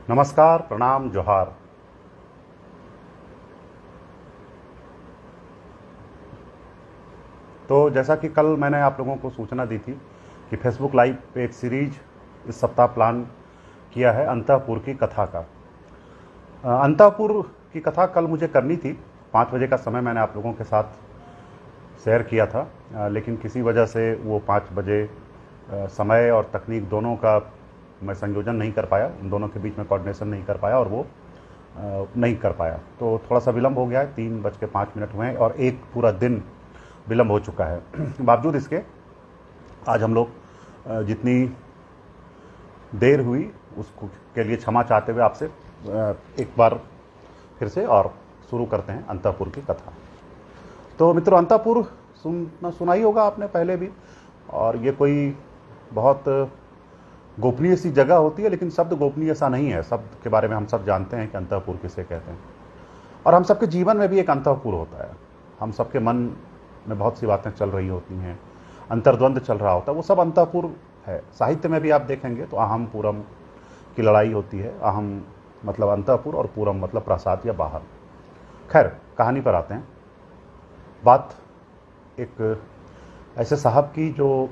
नमस्कार, प्रणाम, जोहार। तो जैसा कि कल मैंने आप लोगों को सूचना दी थी कि फेसबुक लाइव पे एक सीरीज इस सप्ताह प्लान किया है अंतःपुर की कथा का। अंतःपुर की कथा कल मुझे करनी थी, 5 बजे का समय मैंने आप लोगों के साथ शेयर किया था, लेकिन किसी वजह से वो 5 बजे समय और तकनीक दोनों का मैं संयोजन नहीं कर पाया, उन दोनों के बीच में कोऑर्डिनेशन नहीं कर पाया और वो नहीं कर पाया। तो थोड़ा सा विलम्ब हो गया है, 3:05 हुए हैं और एक पूरा दिन विलम्ब हो चुका है। बावजूद इसके आज हम लोग जितनी देर हुई उसको के लिए क्षमा चाहते हुए आपसे एक बार फिर से और शुरू करते हैं अंतःपुर की कथा। तो मित्रों, अंतःपुर सुनाई होगा आपने पहले भी, और ये कोई बहुत गोपनीय सी जगह होती है, लेकिन शब्द गोपनीय सा नहीं है। शब्द के बारे में हम सब जानते हैं कि अंतःपुर किसे कहते हैं, और हम सबके जीवन में भी एक अंतःपुर होता है। हम सबके मन में बहुत सी बातें चल रही होती हैं, अंतर्द्वंद चल रहा होता है, वो सब अंतःपुर है। साहित्य में भी आप देखेंगे तो अहम पूरम की लड़ाई होती है। अहम मतलब अंतःपुर और पूरम मतलब प्रासाद या बाहर। खैर, कहानी पर आते हैं। बात एक ऐसे साहब की जो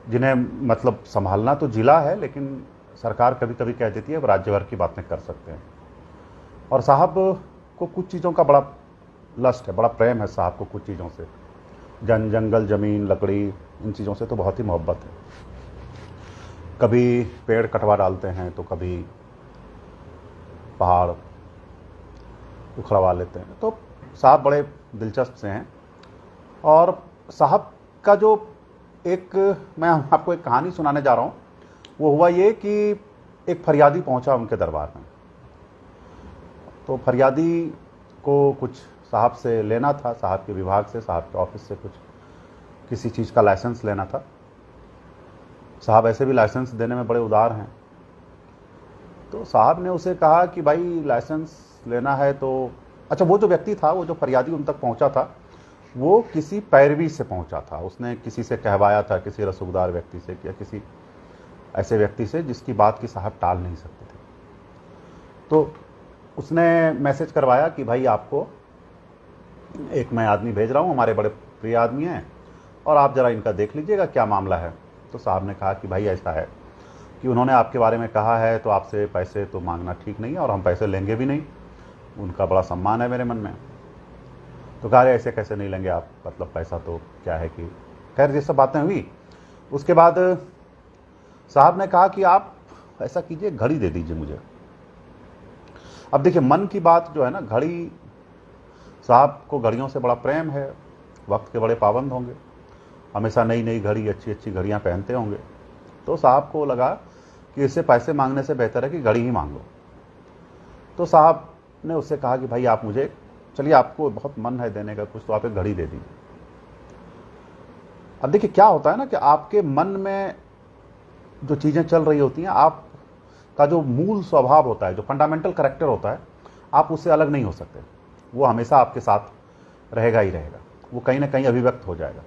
जिन्हें मतलब संभालना तो जिला है, लेकिन सरकार कभी कभी कह देती है अब राज्य भर की बातें कर सकते हैं। और साहब को कुछ चीज़ों का बड़ा लस्ट है, बड़ा प्रेम है साहब को कुछ चीज़ों से। जंगल, ज़मीन, लकड़ी, इन चीज़ों से तो बहुत ही मोहब्बत है। कभी पेड़ कटवा डालते हैं तो कभी पहाड़ उखड़वा लेते हैं। तो साहब बड़े दिलचस्प से हैं। और साहब का जो मैं आपको एक कहानी सुनाने जा रहा हूँ, वो हुआ ये कि एक फरियादी पहुंचा उनके दरबार में। तो फरियादी को कुछ साहब से लेना था, साहब के विभाग से, साहब के ऑफिस से कुछ किसी चीज़ का लाइसेंस लेना था। साहब ऐसे भी लाइसेंस देने में बड़े उदार हैं। तो साहब ने उसे कहा कि भाई लाइसेंस लेना है तो अच्छा, वो जो व्यक्ति था, वो जो फरियादी उन तक पहुंचा था, वो किसी पैरवी से पहुंचा था। उसने किसी से कहवाया था, किसी रसूखदार व्यक्ति से या किसी ऐसे व्यक्ति से जिसकी बात की साहब टाल नहीं सकते थे। तो उसने मैसेज करवाया कि भाई आपको एक मैं आदमी भेज रहा हूँ, हमारे बड़े प्रिय आदमी हैं, और आप ज़रा इनका देख लीजिएगा क्या मामला है। तो साहब ने कहा कि भाई ऐसा है कि उन्होंने आपके बारे में कहा है, तो आपसे पैसे तो मांगना ठीक नहीं है और हम पैसे लेंगे भी नहीं, उनका बड़ा सम्मान है मेरे मन में। तो कहा रहे ऐसे कैसे नहीं लेंगे आप, मतलब पैसा तो क्या है कि। खैर, ये सब बातें हुई। उसके बाद साहब ने कहा कि आप ऐसा कीजिए, घड़ी दे दीजिए मुझे। अब देखिए, मन की बात जो है ना, घड़ी, साहब को घड़ियों से बड़ा प्रेम है, वक्त के बड़े पाबंद होंगे, हमेशा नई नई घड़ी, अच्छी अच्छी घड़ियाँ पहनते होंगे। तो साहब को लगा कि इससे पैसे मांगने से बेहतर है कि घड़ी ही मांग लो। तो साहब ने उससे कहा कि भाई आप मुझे, चलिए आपको बहुत मन है देने का कुछ, तो आप एक घड़ी दे दीजिए। अब देखिए क्या होता है ना कि आपके मन में जो चीज़ें चल रही होती हैं, आपका जो मूल स्वभाव होता है, जो फंडामेंटल कैरेक्टर होता है, आप उससे अलग नहीं हो सकते। वो हमेशा आपके साथ रहेगा ही रहेगा, वो कहीं ना कहीं अभिव्यक्त हो जाएगा।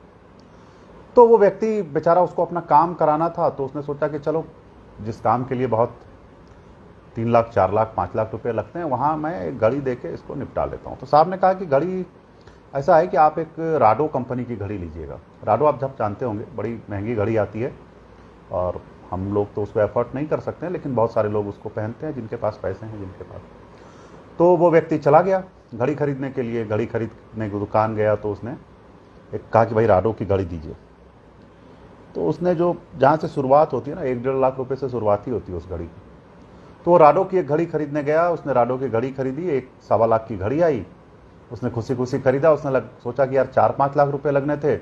तो वो व्यक्ति बेचारा, उसको अपना काम कराना था, तो उसने सोचा कि चलो जिस काम के लिए बहुत 3 लाख, 4 लाख, 5 लाख रुपए लगते हैं, वहाँ मैं एक घड़ी दे के इसको निपटा लेता हूँ। तो साहब ने कहा कि घड़ी ऐसा है कि आप एक राडो कंपनी की घड़ी लीजिएगा। राडो आप जब जानते होंगे, बड़ी महंगी घड़ी आती है, और हम लोग तो उसको एफर्ट नहीं कर सकते हैं, लेकिन बहुत सारे लोग उसको पहनते हैं जिनके पास पैसे हैं, जिनके पास। तो वो व्यक्ति चला गया घड़ी खरीदने के लिए। घड़ी खरीदने की दुकान गया तो उसने एक कहा कि भाई राडो की घड़ी दीजिए। तो उसने जो जहाँ से शुरुआत होती है ना, 1-1.5 लाख रुपए से शुरुआत ही होती है उस घड़ी की। तो वो राडो की एक घड़ी खरीदने गया, उसने राडो की घड़ी खरीदी, 1-1.25 लाख की घड़ी आई। उसने खुशी खुशी खरीदा। उसने सोचा कि यार 4-5 लाख रुपए लगने थे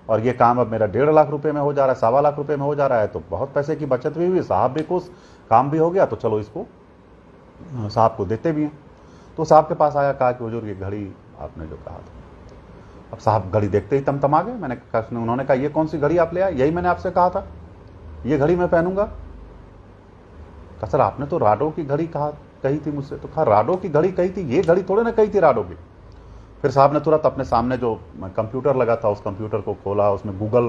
और ये काम अब मेरा 1.5 लाख रुपए में हो जा रहा है, 1.25 लाख रुपए में हो जा रहा है, तो बहुत पैसे की बचत भी हुई, साहब भी खुश, काम भी हो गया, तो चलो इसको साहब को देते भी हैं। तो साहब के पास आया, कहा कि हुजूर ये घड़ी आपने जो कहा था। अब साहब घड़ी देखते ही तमतमा गए। मैंने कहा, उन्होंने कहा ये कौन सी घड़ी आप ले आए? यही मैंने आपसे कहा था, ये घड़ी मैं पहनूंगा। कहा सर आपने तो राडो की घड़ी कही थी मुझसे। तो कहा राडो की घड़ी कही थी, ये घड़ी थोड़े ना कही थी राडो की। फिर साहब ने तुरंत अपने सामने जो कंप्यूटर लगा था, उस कंप्यूटर को खोला, उसमें गूगल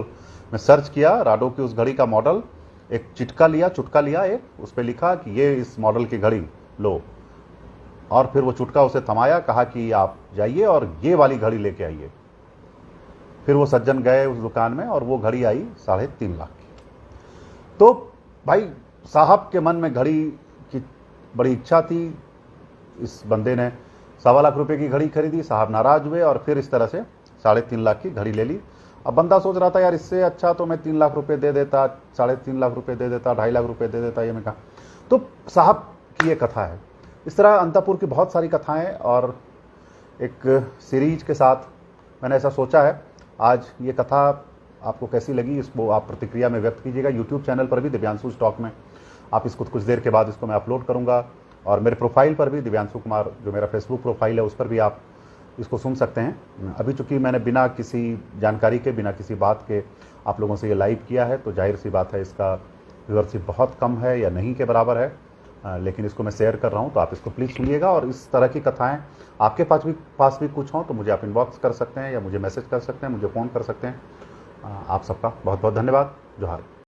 में सर्च किया राडो की उस घड़ी का मॉडल, एक चुटका लिया एक, उस पर लिखा कि ये इस मॉडल की घड़ी लो, और फिर वो चुटका उसे थमाया, कहा कि आप जाइए और ये वाली घड़ी लेके आइए। फिर वो सज्जन गए उस दुकान में और वो घड़ी आई 3.5 लाख की। तो भाई साहब के मन में घड़ी की बड़ी इच्छा थी, इस बंदे ने 1.25 लाख रुपए की घड़ी खरीदी, साहब नाराज हुए और फिर इस तरह से 3.5 लाख की घड़ी ले ली। अब बंदा सोच रहा था यार इससे अच्छा तो मैं 3 लाख रुपए दे देता, 3.5 लाख रुपए दे देता, 2.5 लाख रुपए दे देता, ये मैं कहा। तो साहब की ये कथा है। इस तरह अंतापुर की बहुत सारी कथाएं और एक सीरीज के साथ मैंने ऐसा सोचा है। आज ये कथा आपको कैसी लगी इसको आप प्रतिक्रिया में व्यक्त कीजिएगा। यूट्यूब चैनल पर भी दिव्यांशु स्टॉक में आप इसको कुछ देर के बाद इसको मैं अपलोड करूंगा, और मेरे प्रोफाइल पर भी दिव्यांशु कुमार जो मेरा फेसबुक प्रोफाइल है उस पर भी आप इसको सुन सकते हैं। अभी चूंकि मैंने बिना किसी जानकारी के, बिना किसी बात के आप लोगों से ये लाइव किया है, तो जाहिर सी बात है इसका व्यूअरशिप बहुत कम है या नहीं के बराबर है, लेकिन इसको मैं शेयर कर रहा हूँ, तो आप इसको प्लीज़ सुनिएगा। और इस तरह की कथाएं आपके पास भी कुछ हों तो मुझे आप इनबॉक्स कर सकते हैं या मुझे मैसेज कर सकते हैं, मुझे फ़ोन कर सकते हैं। आप सबका बहुत बहुत धन्यवाद। जोहार।